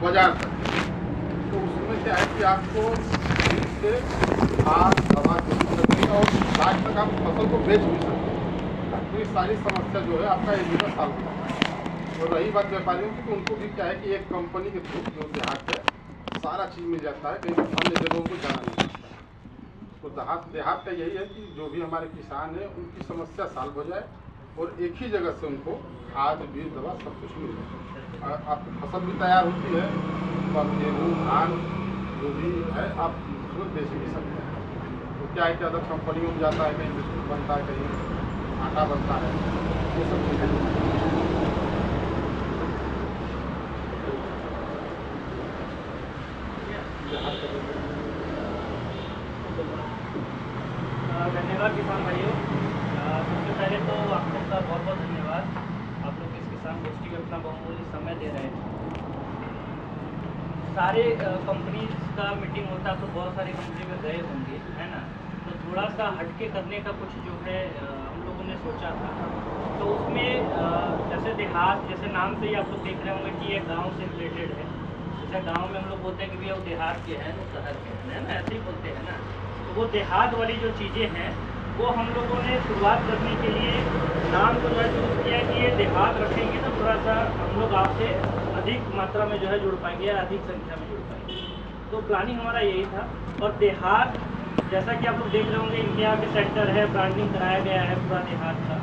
बाजार तक। तो उसमें क्या है कि आपको बीज से खाद दवा जो भी लगेगी और लास्ट तक आप फसल को बेच भी सकते हैं। तो ये सारी समस्या जो है आपका एक जगह सॉल्व हो जाता है। और रही बात व्यापारियों की, तो उनको भी क्या है कि एक कंपनी के थ्रू जो देहात है सारा चीज़ मिल जाता है, कहीं अन्य जगहों को जाना नहीं पड़ता है। तो देहात का यही है कि जो भी हमारे किसान हैं उनकी समस्या सॉल्व हो जाए और एक ही जगह से उनको खाद बीज दवा सब कुछ मिल जाए। आपकी फसल भी तैयार होती है, तो आप गेहूँ धान जो भी है आप उसमें बेच भी सकते हैं। तो क्या है कि अदर कंपनियों में जाता है, कहीं बिस्कुट बनता है, कहीं आटा बनता है, ये सब चीज़ें। धन्यवाद किसान भाइयों। सबसे पहले तो आप लोग का बहुत बहुत धन्यवाद, आप लोग इस किसान गोष्ठी में अपना बहुमूल्य समय दे रहे हैं। सारे कंपनीज का मीटिंग होता तो बहुत सारी कंपनी में गए होंगे, है ना। तो थोड़ा सा हटके करने का कुछ जो है हम लोगों ने सोचा था। तो उसमें जैसे देहात, जैसे नाम से ही आप लोग देख रहे होंगे कि एक गाँव से रिलेटेड है। जैसे गाँव में हम लोग बोलते हैं कि भैया वो देहात के हैं, वो शहर के हैं, ना, ऐसे ही बोलते हैं ना। तो वो देहात वाली जो चीज़ें हैं वो हम लोगों ने शुरुआत करने के लिए नाम को जो है चूज़ किया कि ये देहात रखेंगे तो थोड़ा सा हम लोग आपसे अधिक मात्रा में जो है जुड़ पाएंगे या अधिक संख्या में जुड़ पाएंगे। तो प्लानिंग हमारा यही था। और देहात जैसा कि आप लोग देख रहे होंगे इंडिया के सेंटर है, ब्रांडिंग कराया गया है पूरा देहात का।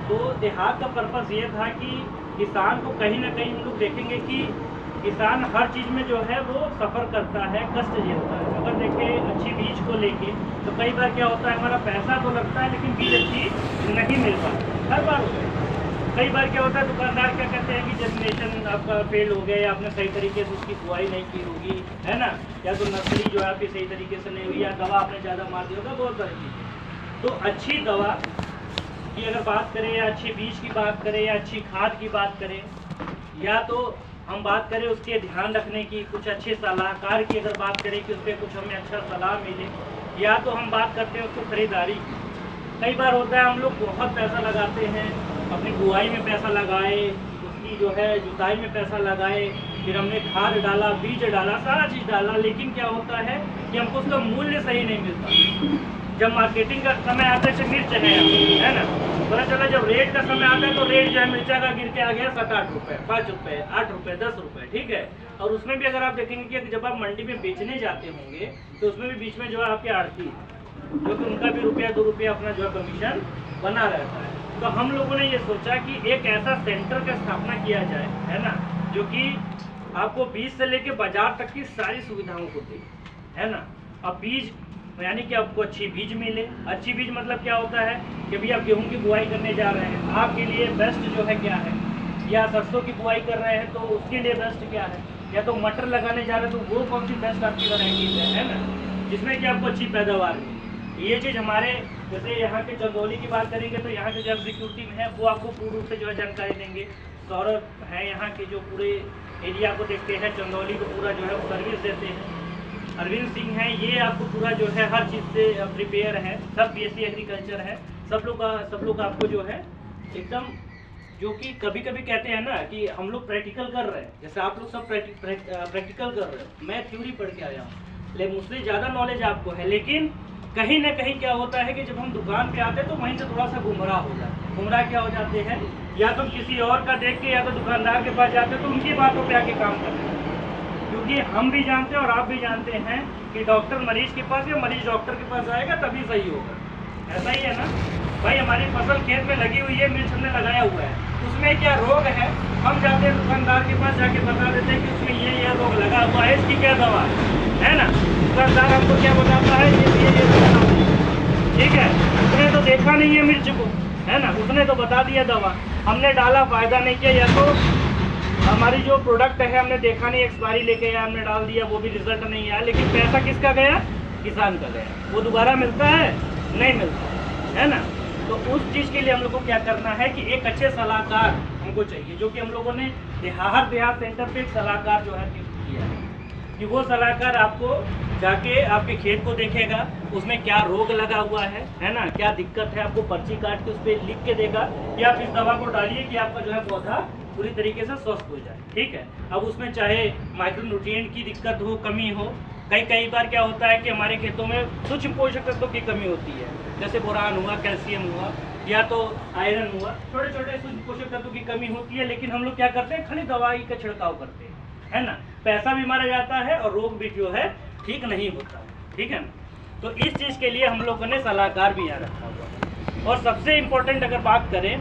तो देहात का पर्पज़ ये था कि किसान को कहीं ना कहीं हम लोग देखेंगे कि किसान हर चीज़ में जो है वो सफ़र करता है, कष्ट झेलता है। अगर देखें अच्छी बीज को लेके तो कई बार क्या होता है, हमारा पैसा तो लगता है लेकिन बीज अच्छी नहीं मिल पाती, हर बार होता है। कई बार क्या होता है, दुकानदार क्या कहते हैं कि जर्मिनेशन आपका फेल हो गया या आपने सही तरीके से उसकी बुआई नहीं की होगी, है ना, या तो नर्सरी जो है आपकी सही तरीके से नहीं हुई, या दवा आपने ज़्यादा मार दी होगा, बहुत सारी चीज़ें। तो अच्छी दवा की अगर बात करें या अच्छी बीज की बात करें या अच्छी खाद की बात करें, या तो हम बात करें उसके ध्यान रखने की, कुछ अच्छे सलाहकार की अगर बात करें कि उस पर कुछ हमें अच्छा सलाह मिले, या तो हम बात करते हैं उसको खरीदारी की। कई बार होता है हम लोग बहुत पैसा लगाते हैं, अपनी बुआई में पैसा लगाए, उसकी जो है जुताई में पैसा लगाए, फिर हमने खाद डाला, बीज डाला, सारा चीज़ डाला, लेकिन क्या होता है कि हमको उसका मूल्य सही नहीं मिलता। जब मार्केटिंग का समय आता है, जैसे मिर्च है ना, पता चला जब रेट का समय आता है तो रेट जो है मिर्चा का गिर के आ गया 7-8 रुपये, 5 रुपये, 8 रुपये, 10 रुपये, ठीक है। और उसमें भी अगर आप देखेंगे कि जब आप मंडी में बेचने जाते होंगे तो उसमें भी बीच में जो है आपके आड़ती है, जो कि उनका भी ₹1-2 रुपया अपना जो है कमीशन बना रहता है। तो हम लोगों ने ये सोचा कि एक ऐसा सेंटर का स्थापना किया जाए, है ना, जो कि आपको बीज से लेके बाजार तक की सारी सुविधाओं को दे, है ना। अब बीज यानी कि आपको अच्छी बीज मिले। अच्छी बीज मतलब क्या होता है कि भी आप गेहूं की बुआई करने जा रहे हैं, आपके लिए बेस्ट जो है क्या है, या सरसों की बुआई कर रहे हैं तो उसके लिए बेस्ट क्या है, या तो मटर लगाने जा रहे हैं तो वो कौन सी बेस्ट आपकी वैरायटी है ना, जिसमें कि आपको अच्छी पैदावार मिले। ये चीज़ हमारे जैसे यहाँ के चंदौली की बात करेंगे तो यहाँ के जो एग्जीक्यूटिव हैं वो आपको पूर्ण रूप से जो है जानकारी देंगे। सौरभ है यहाँ के जो पूरे एरिया को देखते हैं, चंदौली को पूरा जो है सर्विस देते हैं। अरविंद सिंह है, ये आपको पूरा जो है हर चीज़ से प्रिपेयर है, सब BSc एग्रीकल्चर है, सब लोग आपको जो है एकदम, जो कि कभी कभी कहते हैं ना कि हम लोग प्रैक्टिकल कर रहे हैं, जैसे आप लोग सब प्रैक्टिकल कर रहे हो, मैं थ्योरी पढ़ के आया हूँ, लेकिन मुझसे ज़्यादा नॉलेज आपको है। लेकिन कहीं ना कहीं क्या होता है कि जब हम दुकान पे आते हैं तो वहीं से थोड़ा सा गुमराह हो जाते हैं। गुमराह क्या हो जाते हैं, या तो किसी और का देख के या तो दुकानदार के पास जाते हैं तो उनकी बातों पे आके काम करते हैं। क्योंकि हम भी जानते हैं और आप भी जानते हैं कि डॉक्टर मरीज के पास या मरीज डॉक्टर के पास आएगा तभी सही होगा, ऐसा ही है ना भाई। हमारी फसल खेत में लगी हुई है, मिर्च हमने लगाया हुआ है, उसमें क्या रोग है, हम जाते हैं दुकानदार के पास जाके बता देते हैं कि उसमें ये रोग लगा हुआ है, इसकी क्या दवा है ना। दुकानदार हमको क्या बताता है, ये ठीक है, उसने तो देखा नहीं है मिर्च को, है ना, उसने तो बता दिया दवा, हमने डाला, फायदा नहीं किया, या तो हमारी जो प्रोडक्ट है हमने देखा नहीं, एक्सपायरी लेके आया, हमने डाल दिया, वो भी रिजल्ट नहीं आया, लेकिन पैसा किसका गया, किसान का गया। वो दोबारा मिलता है, नहीं मिलता है ना। तो उस चीज़ के लिए हम लोग को क्या करना है कि एक अच्छे सलाहकार हमको चाहिए, जो कि हम लोगों ने देहात सेंटर पे एक सलाहकार जो है नियुक्त किया है, कि वो सलाहकार आपको जाके आपके खेत को देखेगा, उसमें क्या रोग लगा हुआ है ना, क्या दिक्कत है, आपको पर्ची काट के उस पर लिख के देगा कि आप इस दवा को डालिए कि आपका जो है पौधा पूरी तरीके से स्वस्थ हो जाए। ठीक है, अब उसमें चाहे माइक्रोन्यूट्रिएंट की दिक्कत हो, कमी हो, कई बार क्या होता है कि हमारे खेतों में सूक्ष्म पोषक तत्वों की कमी होती है, जैसे बोरान हुआ, कैल्शियम हुआ, या तो आयरन हुआ, छोटे छोटे सूक्ष्म पोषक तत्वों की कमी होती है। लेकिन हम लोग क्या करते हैं, खाली दवाई का छिड़काव करते हैं, है ना, पैसा भी मारा जाता है और रोग भी जो है ठीक नहीं होता। ठीक है ना, तो इस चीज़ के लिए हम लोगों ने सलाहकार भी यहाँ रखा हुआ है। और सबसे इम्पोर्टेंट अगर बात करें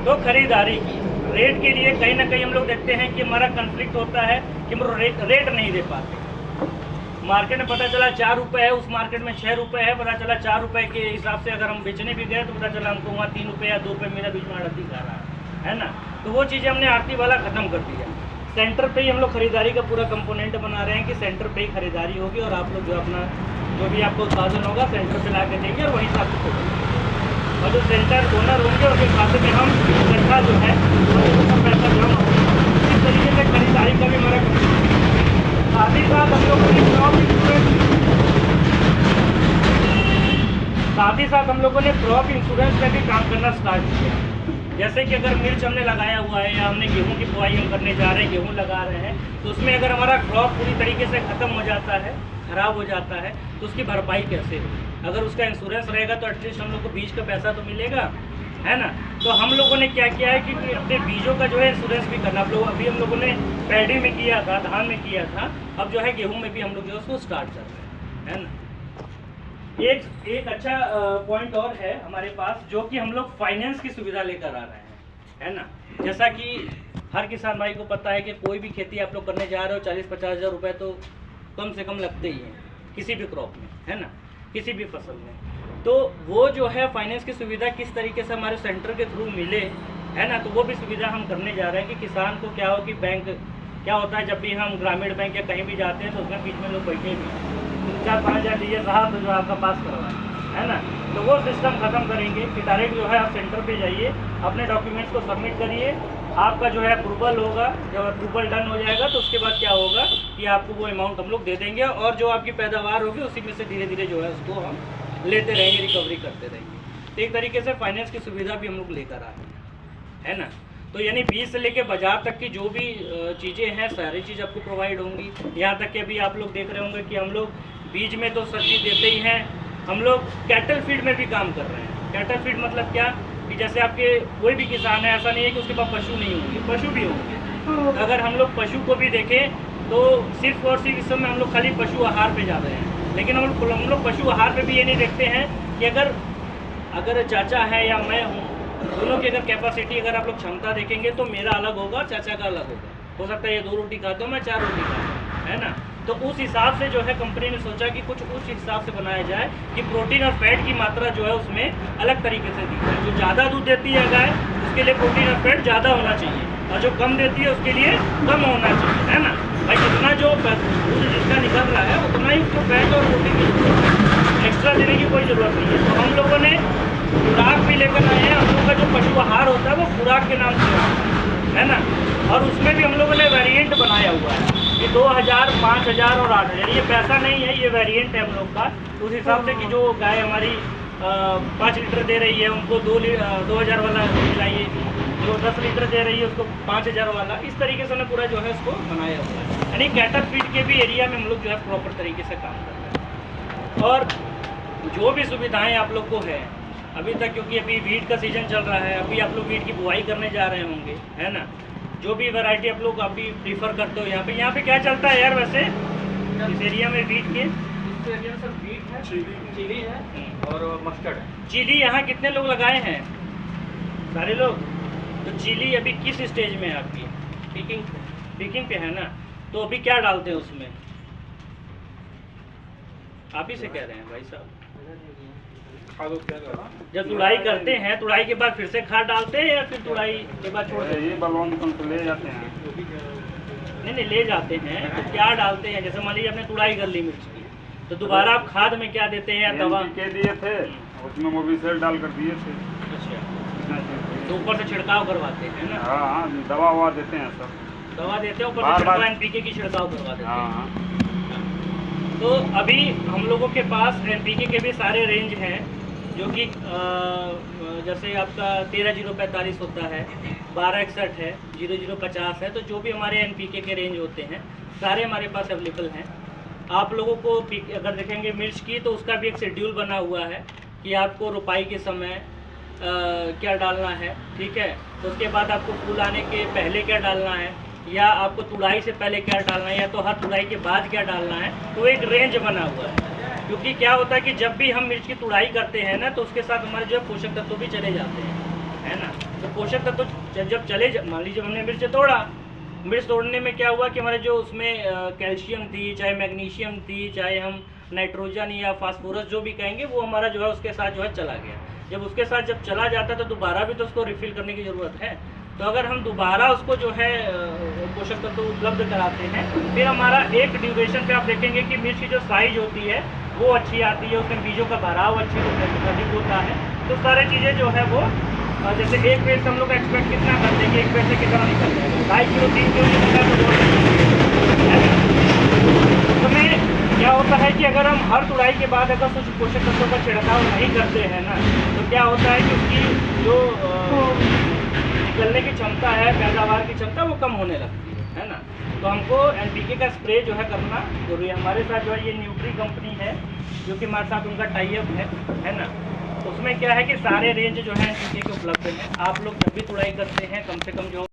तो खरीदारी की, रेट के लिए कहीं ना कहीं हम लोग देखते हैं कि हमारा कन्फ्लिक्ट होता है कि हम रेट नहीं दे पाते। मार्केट में पता चला 4 रुपये है, उस मार्केट में 6 रुपये है, पता चला 4 रुपये के हिसाब से अगर हम बेचने भी गए तो पता चला हमको वहाँ 3 रुपये या 2 रुपये मेरा बीच में आड़ती खा रहा है ना। तो वो चीज़ें हमने आड़ती वाला ख़त्म कर दिया। सेंटर पे ही हम लोग खरीदारी का पूरा कंपोनेंट बना रहे हैं कि सेंटर पे ही खरीदारी होगी और आप लोग जो अपना जो भी आपको उत्पादन होगा सेंटर पे ला के देंगे और वहीं से आपको खोलेंगे। और जो सेंटर ओनर होंगे उसके खाते में हम इकट्ठा जो है पैसा जमा होगा। इस तरीके से खरीदारी का भी हमारा साथ ही साथ हम लोगों ने क्रॉप इंश्योरेंस में भी काम करना स्टार्ट किया। जैसे कि अगर मिर्च हमने लगाया हुआ है या हमने गेहूं की बुआई हम करने जा रहे हैं, गेहूं लगा रहे हैं, तो उसमें अगर हमारा क्रॉप पूरी तरीके से ख़त्म हो जाता है, ख़राब हो जाता है, तो उसकी भरपाई कैसे होगी। अगर उसका इंश्योरेंस रहेगा तो एटलीस्ट हम लोग को बीज का पैसा तो मिलेगा, है ना। तो हम लोगों ने क्या किया है कि अपने बीजों का जो है इंश्योरेंस भी करना। अभी हम लोगों ने पैडी में किया था, धान में किया था, अब जो है गेहूँ में भी हम लोग जो है उसको स्टार्ट कर रहे हैं, है ना। एक अच्छा पॉइंट और है हमारे पास, जो कि हम लोग फाइनेंस की सुविधा लेकर आ रहे हैं, है ना। जैसा कि हर किसान भाई को पता है कि कोई भी खेती आप लोग करने जा रहे हो 40-50 हज़ार रुपये तो कम से कम लगते ही हैं किसी भी क्रॉप में, है ना, किसी भी फसल में। तो वो जो है फाइनेंस की सुविधा किस तरीके से हमारे सेंटर के थ्रू मिले, है ना, तो वो भी सुविधा हम करने जा रहे हैं कि किसान को क्या हो कि बैंक क्या होता है, जब भी हम ग्रामीण बैंक या कहीं भी जाते हैं तो उसमें बीच में लोग बैठे भी 4-5 हज़ार लिए साहब तो जो आपका पास करवाएं, है ना। तो वो सिस्टम ख़त्म करेंगे कि डायरेक्ट जो है आप सेंटर पे जाइए, अपने डॉक्यूमेंट्स को सबमिट करिए, आपका जो है अप्रूवल होगा। जब अप्रूवल डन हो जाएगा तो उसके बाद क्या होगा कि आपको वो अमाउंट हम लोग दे देंगे और जो आपकी पैदावार होगी उसी में से धीरे धीरे जो है उसको हम लेते रहेंगे, रिकवरी करते रहेंगे। तो एक तरीके से फाइनेंस की सुविधा भी हम लोग लेकर आए हैं, है ना। तो यानी बीज से लेके बाजार तक की जो भी चीज़ें हैं सारी चीज़ आपको प्रोवाइड होंगी। यहाँ तक कि अभी आप लोग देख रहे होंगे कि हम लोग बीज में तो सब्जी देते ही हैं, हम लोग कैटल फीड में भी काम कर रहे हैं। कैटल फीड मतलब क्या कि जैसे आपके कोई भी किसान है, ऐसा नहीं है कि उसके पास पशु नहीं होंगे, पशु भी होंगे। अगर हम लोग पशु को भी देखें तो सिर्फ और सिर्फ इस समय हम लोग खाली पशु आहार पे जा रहे हैं, लेकिन हम लोग पशु आहार पे भी ये नहीं देखते हैं कि अगर चाचा है या मैं हूँ, दोनों की अगर कैपेसिटी अगर आप लोग क्षमता देखेंगे तो मेरा अलग होगा, चाचा का अलग होगा। हो सकता है ये 2 रोटी खाता हूँ, मैं 4 रोटी खाता हूँ, है ना। तो उस हिसाब से जो है कंपनी ने सोचा कि कुछ उस हिसाब से बनाया जाए कि प्रोटीन और फैट की मात्रा जो है उसमें अलग तरीके से दी जाए। जो ज़्यादा दूध देती है गाय उसके लिए प्रोटीन और फैट ज़्यादा होना चाहिए, और जो कम देती है उसके लिए कम होना चाहिए, है ना। भाई जितना जो दूध जिसका निकल रहा है उतना ही उसको फैट और प्रोटीन की जरूरत है, एक्स्ट्रा देने की कोई ज़रूरत नहीं है। तो हम लोगों ने खुराक भी लेकर आए हैं। हम लोगों का जो पशु आहार होता है वो खुराक के नाम से है ना, और उसमें भी हम लोगों ने वेरिएंट बनाया हुआ है कि 2000, 5000 और 8000। ये पैसा नहीं है, ये वेरिएंट है हम लोग का। उस हिसाब से कि जो गाय हमारी 5 लीटर दे रही है उनको 2000 वाला खिलाइए, जो 10 लीटर दे रही है उसको 5000 वाला। इस तरीके से हमने पूरा जो है उसको बनाया हुआ है। यानी कैटल फीड के भी एरिया में हम लोग जो है प्रॉपर तरीके से काम कर रहे हैं। और जो भी सुविधाएँ आप लोग को है अभी तक, क्योंकि अभी वीट का सीज़न चल रहा है, अभी आप लोग वीट की बुआई करने जा रहे होंगे, है ना। जो भी वैरायटी आप लोग अभी प्रीफर करते हो यहाँ पे क्या चलता है यार वैसे इस एरिया में वीट के? इस एरिया में सर वीट है, चिली है और मस्टर्ड है। चिली यहाँ कितने लोग लगाए हैं? सारे लोग। तो चिली अभी किस स्टेज में है आपकी? पिकिंग पे है ना। तो अभी क्या डालते हैं उसमें? आप ही से कह रहे हैं भाई साहब। जब तुड़ाई करते हैं, तुड़ाई के बाद फिर से खाद डालते हैं या फिर तुड़ाई के बाद छोड़ देते हैं? ये बलवान तो ले जाते हैं। नहीं ले जाते हैं तो क्या डालते हैं? जैसे मान लीजिए आपने तुड़ाई कर ली मिर्च की, तो दोबारा आप खाद में क्या देते हैं या दवा के दिए थे उसमें मोबिसाइड डाल कर दिए थे। अच्छा, तो ऊपर से छिड़काव करवाते हैं ना? हाँ, दवा ववा देते हैं सब। दवा देते हैं ऊपर से छिड़काव, NPK की छिड़काव करवा देते हैं। तो अभी हम लोगों के पास NPK के भी सारे रेंज हैं, जो कि जैसे आपका 13045 होता है, 1261 है, 0050 है। तो जो भी हमारे NPK के रेंज होते हैं सारे हमारे पास अवेलेबल हैं। आप लोगों को अगर देखेंगे मिर्च की, तो उसका भी एक शेड्यूल बना हुआ है कि आपको रोपाई के समय क्या डालना है, ठीक है। तो उसके बाद आपको फूल आने के पहले क्या डालना है, या आपको तुड़ाई से पहले क्या डालना है, या तो हर तुड़ाई के बाद क्या डालना है। तो एक रेंज बना हुआ है, क्योंकि क्या होता है कि जब भी हम मिर्च की तुड़ाई करते हैं ना, तो उसके साथ हमारे जो है पोषक तत्व भी चले जाते हैं, है ना। तो पोषक तत्व जब चले, मान लीजिए हमने मिर्च तोड़ा, मिर्च तोड़ने में क्या हुआ कि हमारे जो उसमें कैल्शियम थी, चाहे मैग्नीशियम थी, चाहे हम नाइट्रोजन या फास्फोरस जो भी कहेंगे, वो हमारा जो है उसके साथ जो है चला गया। जब उसके साथ जब चला जाता है तो दोबारा भी तो उसको रिफ़िल करने की ज़रूरत है। तो अगर हम दोबारा उसको जो है पोषक तत्व उपलब्ध कराते हैं, फिर हमारा एक ड्यूरेशन पे आप देखेंगे कि मिर्च की जो साइज़ होती है वो अच्छी आती है, उसमें बीजों का भराव अधिक होता है। तो सारी चीज़ें जो है वो जैसे एक पेड़ से हम लोग एक्सपेक्ट कितना करते हैं कि एक पेड़ से कितना निकल जाएगा, 2.5 किलो 3 किलो निकलता है तो उसमें क्या होता है कि अगर हम हर तुड़ाई के बाद अगर कुछ पोषक तत्वों का छिड़काव नहीं करते हैं ना, तो क्या होता है कि उसकी जो निकलने की क्षमता है, पैदावार की क्षमता, वो कम होने लगती है ना। तो हमको NPK का स्प्रे जो है करना जरूरी है। हमारे साथ जो है ये न्यूट्री कंपनी है, जो कि हमारे साथ उनका टाई अप है ना। उसमें क्या है कि सारे रेंज जो है NPK के उपलब्ध हैं। आप लोग जब भी तुड़ाई करते हैं कम से कम जो